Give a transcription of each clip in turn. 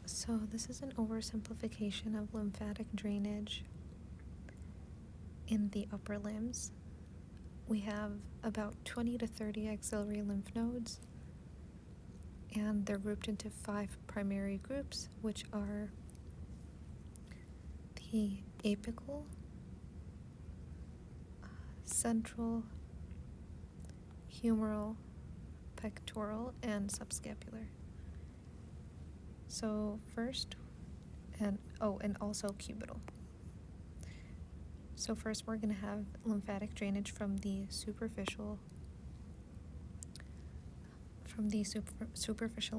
So this is an oversimplification of lymphatic drainage in the upper limbs. We have about 20 to 30 axillary lymph nodes, and they're grouped into 5 primary groups, which are the apical, central, humeral, pectoral, and subscapular. So first, and also cubital. So first we're going to have lymphatic drainage from the superficial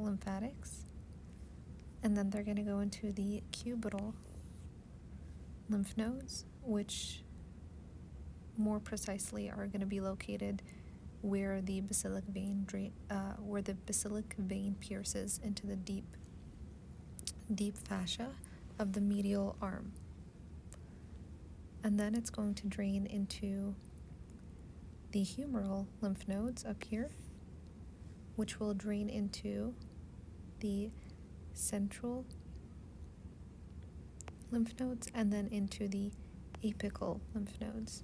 lymphatics, and then they're going to go into the cubital lymph nodes, which more precisely are going to be located where the basilic vein pierces into the deep fascia of the medial arm. And then it's going to drain into the humeral lymph nodes up here, which will drain into the central lymph nodes and then into the apical lymph nodes.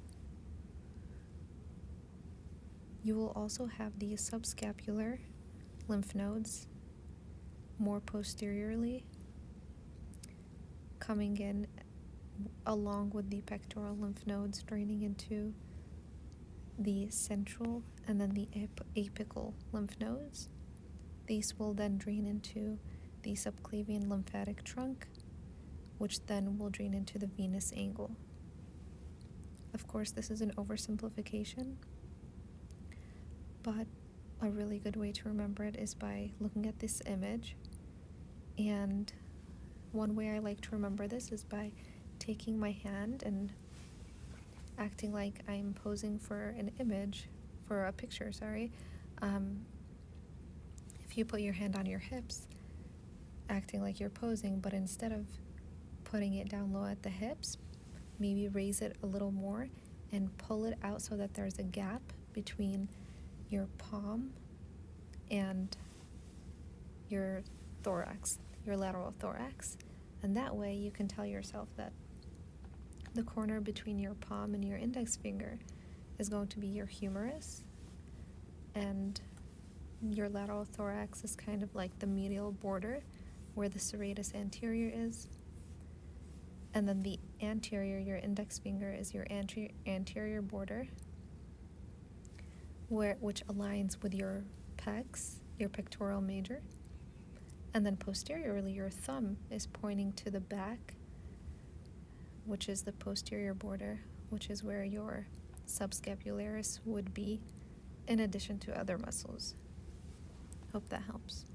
You will also have the subscapular lymph nodes more posteriorly, coming in along with the pectoral lymph nodes, draining into the central and then the apical lymph nodes. These will then drain into the subclavian lymphatic trunk, which then will drain into the venous angle. Of course, this is an oversimplification, but a really good way to remember it is by looking at this image. And one way I like to remember this is by taking my hand and acting like I'm posing for a picture. If you put your hand on your hips, acting like you're posing, but instead of putting it down low at the hips, maybe raise it a little more and pull it out so that there's a gap between your palm and your thorax, your lateral thorax. And that way you can tell yourself that the corner between your palm and your index finger is going to be your humerus, and your lateral thorax is kind of like the medial border where the serratus anterior is, and then the anterior, your index finger, is your anterior border, which aligns with your pecs, your pectoral major, and then posteriorly your thumb is pointing to the back, which is the posterior border, which is where your subscapularis would be, in addition to other muscles. Hope that helps.